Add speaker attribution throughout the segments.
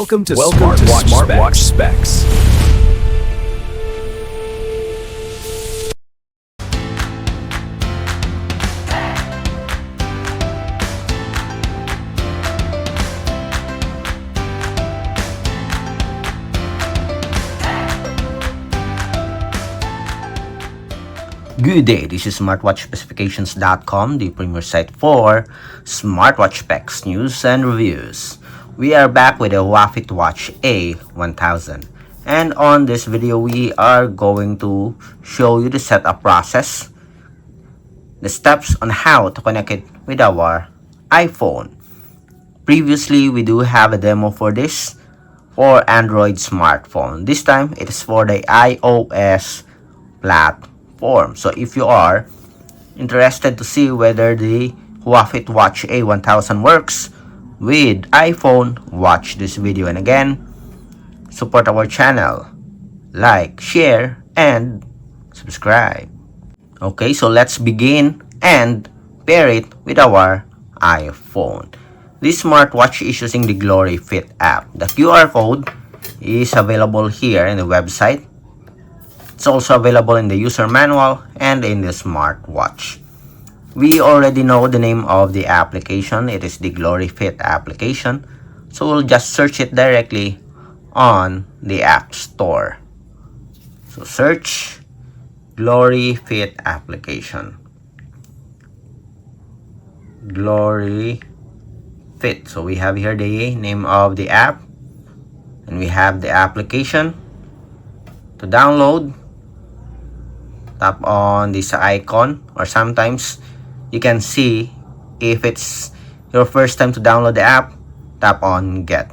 Speaker 1: Welcome to Smartwatch Specs.
Speaker 2: Good day, this is smartwatchspecifications.com, the premier site for smartwatch specs, news, and reviews. We are back with a Huafit Watch A1000, and on this video we are going to show you the setup process, the steps on how to connect it with our iPhone. Previously we do have a demo for this for Android smartphone. This time it is for the iOS platform. So if you are interested to see whether the Huafit Watch A1000 works with iPhone, watch this video. And again, support our channel, like, share, and subscribe. Okay, so let's begin and pair it with our iPhone. This smartwatch is using the Glory Fit app. The QR code is available here in the website. It's also available in the user manual and in the smartwatch. We already know the name of the application. It is the Glory Fit application. So we'll just search it directly on the App Store. So search Glory Fit application. Glory Fit. So we have here the name of the app, and we have the application. To download, tap on this icon, or sometimes you can see if it's your first time to download the app, tap on get.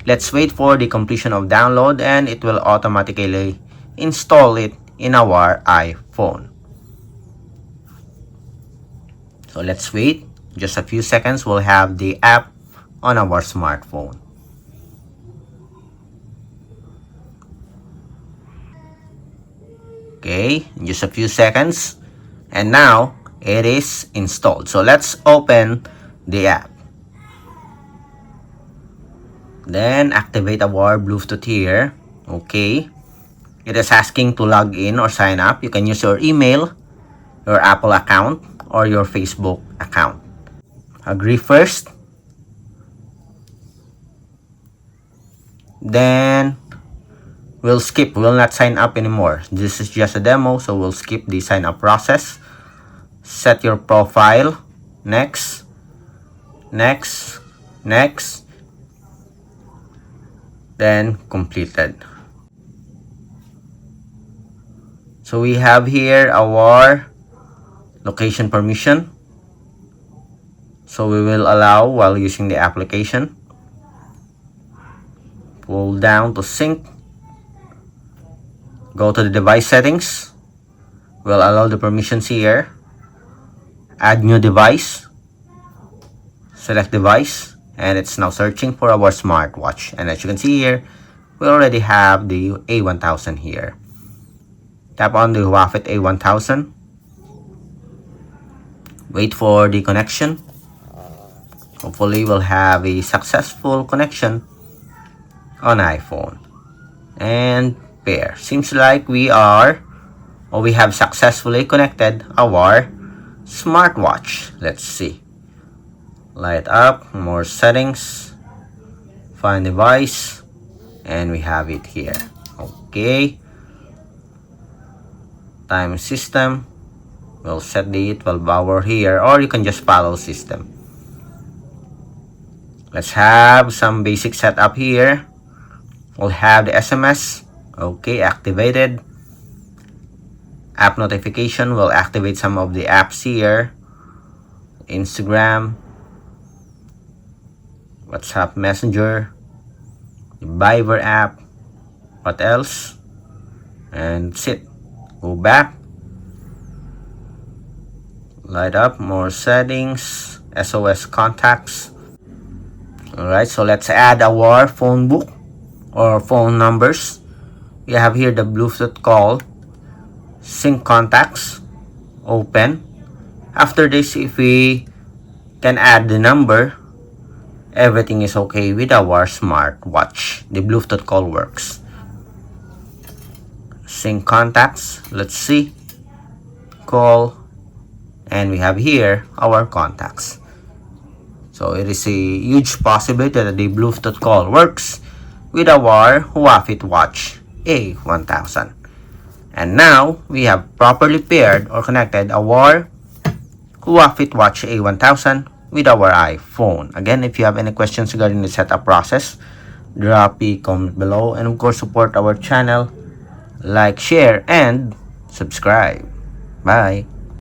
Speaker 2: Let's wait for the completion of download and it will automatically install it in our iPhone. So let's wait just a few seconds. We'll have the app on our smartphone. Okay, just a few seconds, and now it is installed. So let's open the app, then activate our Bluetooth here. Okay, it is asking to log in or sign up. You can use your email, your Apple account, or your Facebook account. Agree first, then we'll skip. We'll not sign up anymore. This is just a demo, so we'll skip the sign up process. Set your profile. Next. Next. Next. Then completed. So we have here our location permission. So we will allow while using the application. Pull down to sync. Go to the device settings. We'll allow the permissions here. Add new device. Select device. And it's now searching for our smartwatch. And as you can see here, we already have the A1000 here. Tap on the Huafit A1000. Wait for the connection. Hopefully we'll have a successful connection on iPhone. And pair. Seems like we have successfully connected our smartwatch. Let's see. Light up, more settings, find device, and we have it here. Okay. Time system. We'll set the 12-hour here, or you can just follow system. Let's have some basic setup here. We'll have the SMS. Okay, activated. App notification will activate some of the apps here. Instagram, WhatsApp Messenger, the Viber app. What else? And that's it. Go back. Light up, more settings, SOS contacts. Alright, so let's add our phone book or phone numbers. We have here the Bluetooth call, sync contacts, open. After this, if we can add the number, everything is okay with our smartwatch. The Bluetooth call works. Sync contacts. Let's see. Call. And we have here our contacts. So it is a huge possibility that the Bluetooth call works with our Huafit Watch A1000. And now we have properly paired or connected our Huafit Watch A1000 with our iPhone. Again, if you have any questions regarding the setup process, drop a comment below, and of course support our channel, like, share, and subscribe. Bye.